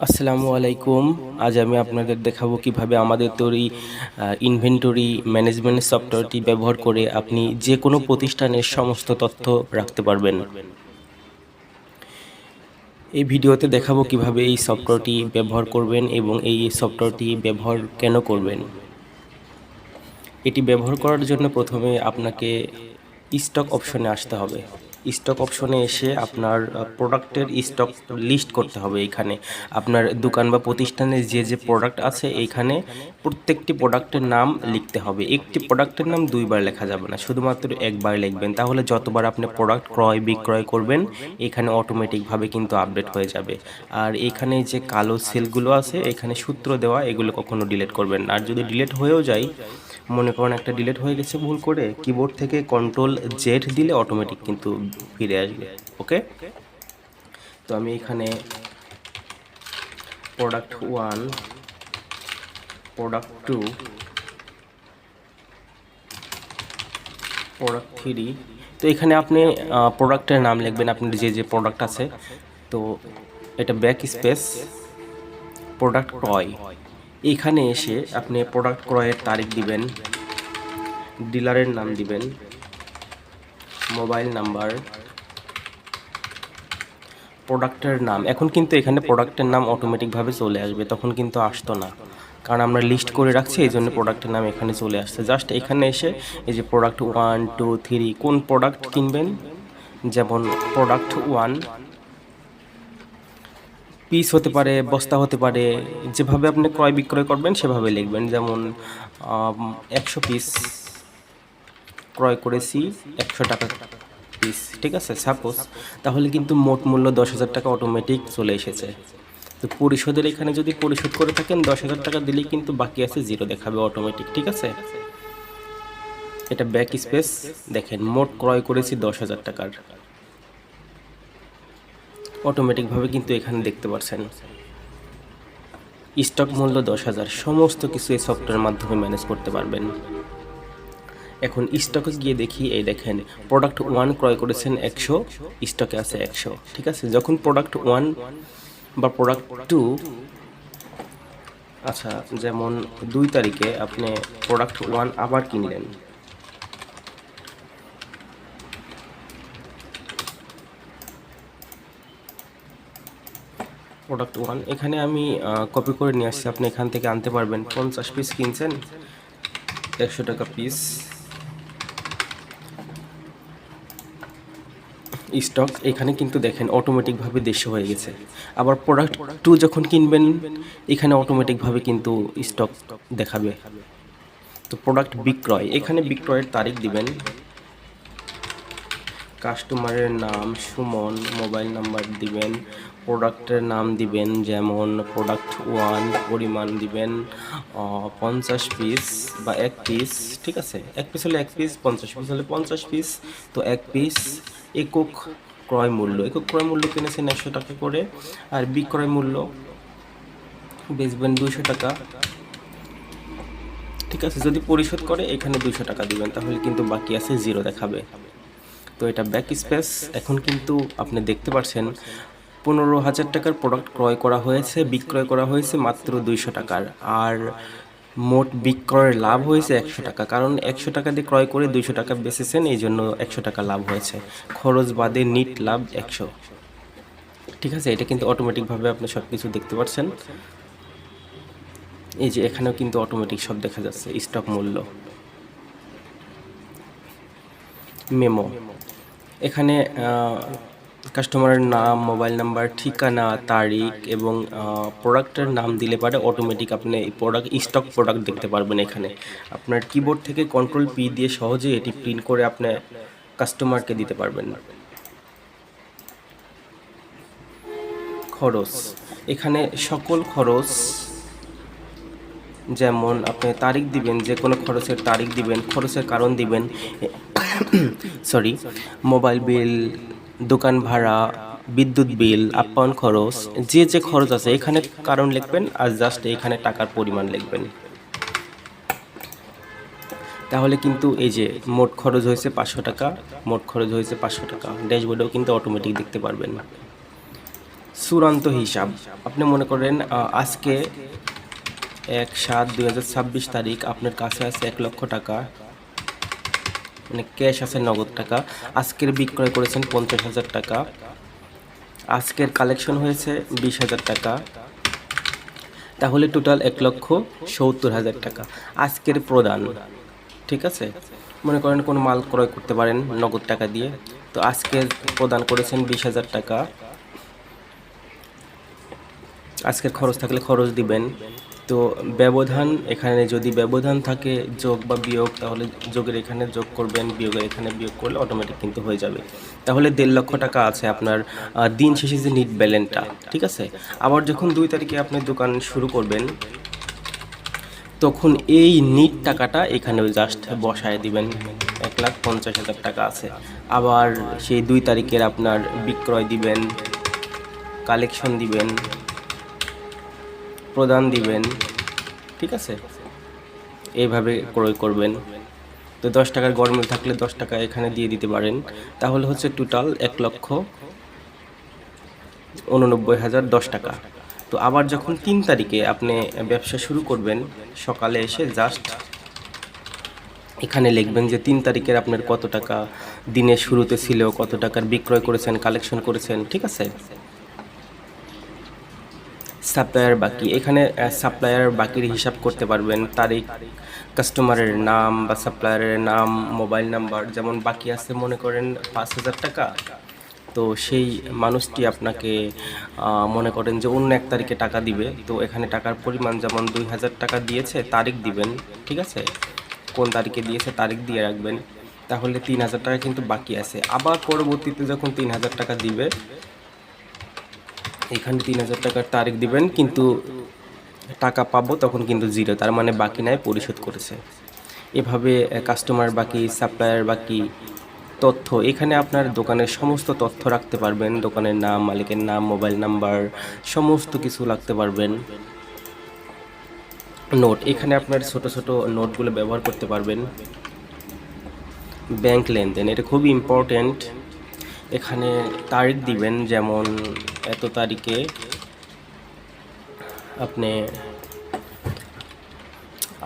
আসসালামু আলাইকুম। আজ আমি আপনাদের দেখাবো কিভাবে আমাদের তৈরি ইনভেন্টরি ম্যানেজমেন্ট সফটওয়্যারটি ব্যবহার করে আপনি যে কোনো প্রতিষ্ঠানের সমস্ত তথ্য রাখতে পারবেন। এই ভিডিওতে দেখাবো কিভাবে এই সফটওয়্যারটি ব্যবহার করবেন এবং এই সফটওয়্যারটি ব্যবহার কেন করবেন। এটি ব্যবহার করার জন্য প্রথমে আপনাকে স্টক অপশনে আসতে হবে। স্টক অপশনে এসে আপনার প্রোডাক্টের স্টক লিস্ট করতে হবে। এখানে আপনার দোকান বা প্রতিষ্ঠানে যে প্রোডাক্ট আছে এইখানে প্রত্যেকটি প্রোডাক্টের নাম লিখতে হবে। একটি প্রোডাক্টের নাম দুইবার লেখা যাবে না, শুধুমাত্র একবার লিখবেন। তাহলে যতবার আপনি প্রোডাক্ট ক্রয় বিক্রয় করবেন এখানে অটোমেটিকভাবে কিন্তু আপডেট হয়ে যাবে। আর এখানে যে কালো সেলগুলো আছে এখানে সূত্র দেওয়া, এগুলো কখনো ডিলিট করবেন না। আর যদি ডিলিট হয়েও যায়, মনে করেন একটা ডিলিট হয়ে গেছে ভুল করে, কিবোর্ড থেকে Ctrl Z দিলে অটোমেটিক কিন্তু ফিরে আসবে। ওকে, তো আমি এখানে প্রোডাক্ট 1, প্রোডাক্ট 2, প্রোডাক্ট 3, তো এখানে আপনি প্রোডাক্টের নাম লিখবেন আপনার যে প্রোডাক্ট আছে। তো এটা ব্যাক স্পেস প্রোডাক্ট ক্রয়। এইখানে এসে আপনি প্রোডাক্ট ক্রয়ের তারিখ দিবেন, ডিলারের নাম দিবেন, মোবাইল নাম্বার, প্রোডাক্টের নাম। এখন কিন্তু এখানে প্রোডাক্টের নাম অটোমেটিকভাবে চলে আসবে, তখন কিন্তু আসতো না, কারণ আমরা লিস্ট করে রাখছি, এই জন্য প্রোডাক্টের নাম এখানে চলে আসছে। জাস্ট এখানে এসে এই যে প্রোডাক্ট 1, 2, 3 কোন প্রোডাক্ট কিনবেন, যেমন প্রোডাক্ট 1 পিস হতে পারে, বস্তা হতে পারে, যেভাবে আপনি ক্রয় বিক্রয় করবেন সেভাবে লিখবেন। যেমন 100 পিস ক্রয় করেছি 100 টাকা পিস, ঠিক আছে সাপোজ। তাহলে কিন্তু মোট মূল্য 10,000 টাকা অটোমেটিক চলে এসেছে। তো পরিশোধের এখানে যদি পরিশোধ করে থাকেন 10,000 টাকা দিলেই কিন্তু বাকি আছে 0 দেখাবে অটোমেটিক, ঠিক আছে। এটা ব্যাক স্পেস, দেখেন মোট ক্রয় করেছি 10,000 টাকার, অটোমেটিকভাবে কিন্তু এখানে দেখতে পাচ্ছেন স্টক মূল্য 10,000। সমস্ত কিছু এই সফটওয়্যারের মাধ্যমে ম্যানেজ করতে পারবেন। এখন স্টকে গিয়ে দেখি, এই দেখেন প্রোডাক্ট 1 ক্রয় করেছেন 100, স্টকে আছে 100, ঠিক আছে। যখন প্রোডাক্ট 1 বা প্রোডাক্ট 2, আচ্ছা যেমন 2 তারিখে আপনি প্রোডাক্ট 1 আবার কিনলেন, প্রোডাক্ট 1 এখানে আমি কপি করে নিয়ে আসছি, আপনি এখান থেকে আনতে পারবেন। 50 পিস কিনছেন 100 টাকা পিস, স্টক এখানে কিন্তু দেখেন অটোমেটিকভাবে 150 হয়ে গেছে। আবার প্রোডাক্ট 2 যখন কিনবেন এখানে অটোমেটিকভাবে কিন্তু স্টক দেখাবে। তো প্রোডাক্ট বিক্রয়, এখানে বিক্রয়ের তারিখ দিবেন, কাস্টমারের নাম সুমন, মোবাইল নাম্বার দিবেন, প্রোডাক্টের নাম দিবেন, যেমন প্রোডাক্ট 1, পরিমাণ দিবেন 50 পিস বা 1 পিস, ঠিক আছে। 1 পিস হলে 1 পিস, 50 পিস হলে 50 পিস, তো 1 পিস। একক ক্রয় মূল্য, একক ক্রয় মূল্য কিনেছেন 100 টাকা করে, আর বিক্রয় মূল্য বেচবেন 200 টাকা, ঠিক আছে। যদি পরিশোধ করে এখানে 200 টাকা দিবেন, তাহলে কিন্তু বাকি আছে 0 দেখাবে। তো এটা ব্যাক স্পেস। এখন কিন্তু আপনি দেখতে পাচ্ছেন 15,000 টাকার প্রোডাক্ট ক্রয় করা হয়েছে, বিক্রয় করা হয়েছে মাত্র 200 টাকার, আর মোট বিক্রয়ের লাভ হয়েছে 100 টাকা, কারণ 100 টাকা দিয়ে ক্রয় করে 200 টাকা বেচেছেন, এই জন্য 100 টাকা লাভ হয়েছে। খরচ বাদে নিট লাভ 100, ঠিক আছে। এটা কিন্তু অটোমেটিকভাবে আপনি সব কিছু দেখতে পাচ্ছেন। এই যে এখানেও কিন্তু অটোমেটিক সব দেখা যাচ্ছে, স্টক মূল্য, মেমো। এখানে কাস্টমারের নাম, মোবাইল নাম্বার, ঠিকানা, তারিখ এবং প্রোডাক্টের নাম দিলে পারে অটোমেটিক আপনি প্রোডাক্ট স্টক প্রোডাক্ট দেখতে পারবেন। এখানে আপনার কিবোর্ড থেকে Ctrl+P দিয়ে সহজে এটি প্রিন্ট করে আপনি কাস্টমারকে দিতে পারবেন। খরচ, এখানে সকল খরচ, যেমন আপনি তারিখ দিবেন, যে কোনো খরচের তারিখ দিবেন, খরচের কারণ দিবেন, সরি, মোবাইল বিল, দোকান ভাড়া, বিদ্যুৎ বিল, আপ্যায়ন খরচ, যে খরচ আছে এখানে কারণ লিখবেন, আর জাস্ট এখানে টাকার পরিমাণ লিখবেন। তাহলে কিন্তু এই যে মোট খরচ হয়েছে 500 টাকা, মোট খরচ হয়েছে 500 টাকা, ড্যাশবোর্ডেও কিন্তু অটোমেটিক দেখতে পারবেন। চূড়ান্ত হিসাব। আপনি মনে করেন আজকে 1/7/2026 তারিখ, আপনার কাছে আছে 1,00,000 টাকা, মানে ক্যাশ আছে, নগদ টাকা। আজকের বিক্রয় করেছেন 50,000 টাকা, আজকের কালেকশন হয়েছে 20,000 টাকা, তাহলে টোটাল 1,70,000 টাকা আজকের প্রদান। ঠিক আছে, মনে করেন কোনো মাল ক্রয় করতে পারেন নগদ টাকা দিয়ে, তো আজকের প্রদান করেছেন 20,000 টাকা। আজকের খরচ থাকলে খরচ দিবেন। তো ব্যবধান, এখানে যদি ব্যবধান থাকে যোগ বা বিয়োগ, তাহলে যোগের এখানে যোগ করবেন, বিয়োগের এখানে বিয়োগ করলে অটোমেটিক কিন্তু হয়ে যাবে। তাহলে 1,50,000 টাকা আছে আপনার দিন শেষে যে নিট ব্যালেন্সটা। ঠিক আছে, আবার যখন 2 তারিখে আপনি দোকান শুরু করবেন, তখন এই নিট টাকাটা এখানে জাস্ট বসায় দিবেন। 1,50,000 টাকা আছে। আবার সেই 2 তারিখের আপনার বিক্রয় দিবেন, কালেকশন দিবেন, প্রদান দিবেন। ঠিক আছে, এইভাবে ক্রয় করবেন। তো 10 টাকার গরমিল থাকলে 10 টাকা এখানে দিয়ে দিতে পারেন, তাহলে হচ্ছে টোটাল 1,89,010 টাকা। তো আবার যখন 3 তারিখে আপনি ব্যবসা শুরু করবেন, সকালে এসে জাস্ট এখানে লিখবেন যে 3 তারিখের আপনার কত টাকা দিনের শুরুতে ছিল, কত টাকার বিক্রয় করেছেন, কালেকশন করেছেন। ঠিক আছে, সাপ্লায়ার বাকি, এখানে সাপ্লায়ার বাকির হিসাব করতে পারবেন, তারিখ, কাস্টমারের নাম বা সাপ্লায়ারের নাম, মোবাইল নাম্বার। যেমন বাকি আছে মনে করেন 5,000 টাকা, তো সেই মানুষটি আপনাকে মনে করেন যে অন্য 1 তারিখে টাকা দিবে, তো এখানে টাকার পরিমাণ যেমন 2,000 টাকা দিয়েছে, তারিখ দিবেন। ঠিক আছে, কোন তারিখে দিয়েছে তারিখ দিয়ে রাখবেন, তাহলে 3,000 টাকা কিন্তু বাকি আছে। আবার পরবর্তীতে যখন 3,000 টাকা দিবে, এখানে 3,000 টাকার তারিখ দিবেন, কিন্তু টাকা পাবো তখন কিন্তু জিরো, তার মানে বাকি নাই, পরিশোধ করেছে। এভাবে কাস্টমার বাকি, সাপ্লায়ার বাকি, তথ্য, এখানে আপনার দোকানের সমস্ত তথ্য রাখতে পারবেন, দোকানের নাম, মালিকের নাম, মোবাইল নাম্বার, সমস্ত কিছু রাখতে পারবেন। নোট, এখানে আপনার ছোট ছোট নোটগুলো ব্যবহার করতে পারবেন। ব্যাংক লেনদেন, এটা খুবই ইম্পর্টেন্ট। এখানে তারিখ দিবেন, যেমন এত তারিখে আপনি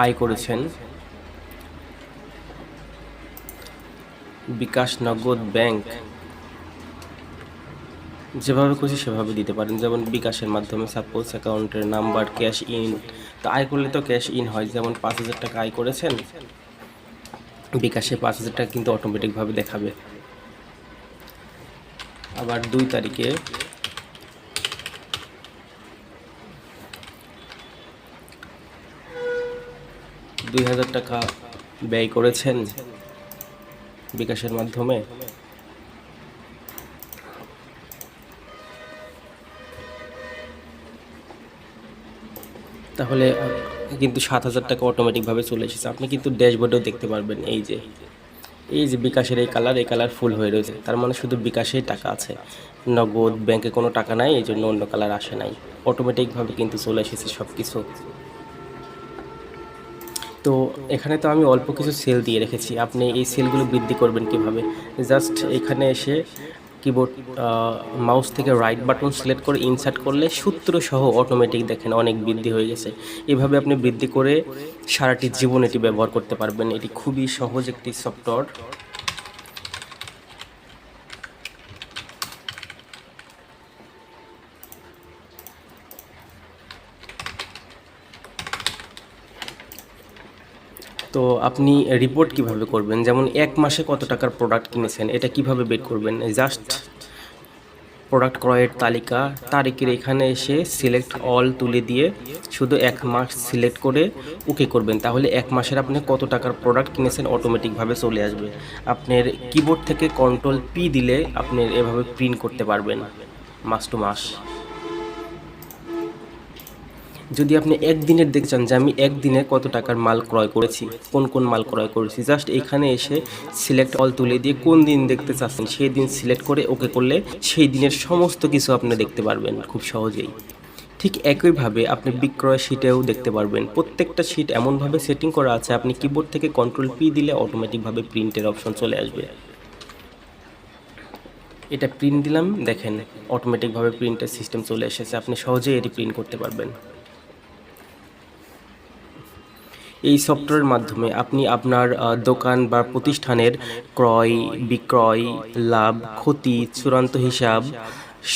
আয় করেছেন, বিকাশ, নগদ, ব্যাংক, যেভাবে খুশি সেভাবে দিতে পারেন। যেমন বিকাশের মাধ্যমে সাপোজ অ্যাকাউন্টের নাম্বার, ক্যাশ ইন, তো আয় করলে তো ক্যাশ ইন হয়। যেমন 5,000 টাকা আয় করেছেন, বিকাশে 5,000 টাকা কিন্তু অটোমেটিকভাবে দেখাবে। আবার 2 তারিখে ৳2,000 টাকা ব্যয় করেছেন বিকাশের মাধ্যমে, তাহলে কিন্তু 7,000 টাকা অটোমেটিকভাবে চলে এসেছে। আপনি কিন্তু ড্যাশবোর্ডেও দেখতে পারবেন, এই যে বিকাশের এই কালার ফুল হয়ে রয়েছে, তার মানে শুধু বিকাশেই টাকা আছে, নগদ ব্যাংকে কোনো টাকা নাই, এই জন্য অন্য কালার আসে নাই। অটোমেটিকভাবে কিন্তু চলে এসেছে সব কিছু। তো এখানে তো আমি অল্প কিছু সেল দিয়ে রেখেছি, আপনি এই সেলগুলো বৃদ্ধি করবেন কিভাবে? জাস্ট এখানে এসে কিবোর্ড মাউস থেকে রাইট বাটন সিলেক্ট করে ইনসার্ট করলে সূত্র সহ অটোমেটিক দেখেন অনেক বৃদ্ধি হয়ে গেছে। এভাবে আপনি বৃদ্ধি করে সারাটি জীবন এটি ব্যবহার করতে পারবেন। এটি খুবই সহজ একটি সফটওয়্যার। তো আপনি রিপোর্ট কিভাবে করবেন? যেমন 1 মাসে কত টাকার প্রোডাক্ট কিনেছেন, এটা কিভাবে বের করবেন? জাস্ট প্রোডাক্ট ক্রয়ের তালিকা, তারিখের এখানে এসে সিলেক্ট অল তুলে দিয়ে শুধু 1 মাস সিলেক্ট করে ওকে করবেন, তাহলে 1 মাসের আপনি কত টাকার প্রোডাক্ট কিনেছেন অটোমেটিকভাবে চলে আসবে। আপনার কিবোর্ড থেকে কন্ট্রোল পি দিলে আপনি এভাবে প্রিন্ট করতে পারবেন মাস টু মাস। যদি আপনি একদিনের দেখতে চান যে আমি একদিনে কত টাকার মাল ক্রয় করেছি, কোন কোন মাল ক্রয় করেছি, জাস্ট এখানে এসে সিলেক্ট অল তুলে দিয়ে কোন দিন দেখতে চাচ্ছেন সেই দিন সিলেক্ট করে ওকে করলে সেই দিনের সমস্ত কিছু আপনি দেখতে পারবেন খুব সহজেই। ঠিক একইভাবে আপনি বিক্রয় শিটেও দেখতে পারবেন। প্রত্যেকটা শিট এমনভাবে সেটিং করা আছে, আপনি কিবোর্ড থেকে কন্ট্রোল পি দিলে অটোমেটিকভাবে প্রিন্টের অপশন চলে আসবে। এটা প্রিন্ট দিলাম, দেখেন অটোমেটিকভাবে প্রিন্টের সিস্টেম চলে এসেছে, আপনি সহজেই এটি প্রিন্ট করতে পারবেন। এই সফটওয়্যারের মাধ্যমে আপনি আপনার দোকান বা প্রতিষ্ঠানের ক্রয় বিক্রয়, লাভ ক্ষতি, চূড়ান্ত হিসাব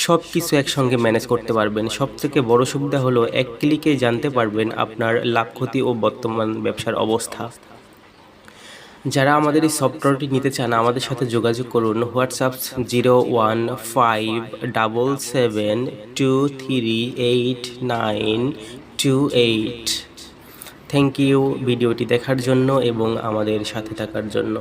সব কিছু একসঙ্গে ম্যানেজ করতে পারবেন। সবথেকে বড় সুবিধা হলো এক ক্লিকে জানতে পারবেন আপনার লাভ ক্ষতি ও বর্তমান ব্যবসার অবস্থা। যারা আমাদের এই সফটওয়্যারটি নিতে চান আমাদের সাথে যোগাযোগ করুন। হোয়াটসঅ্যাপ 01577238928। থ্যাংক ইউ ভিডিওটি দেখার জন্য এবং আমাদের সাথে থাকার জন্য।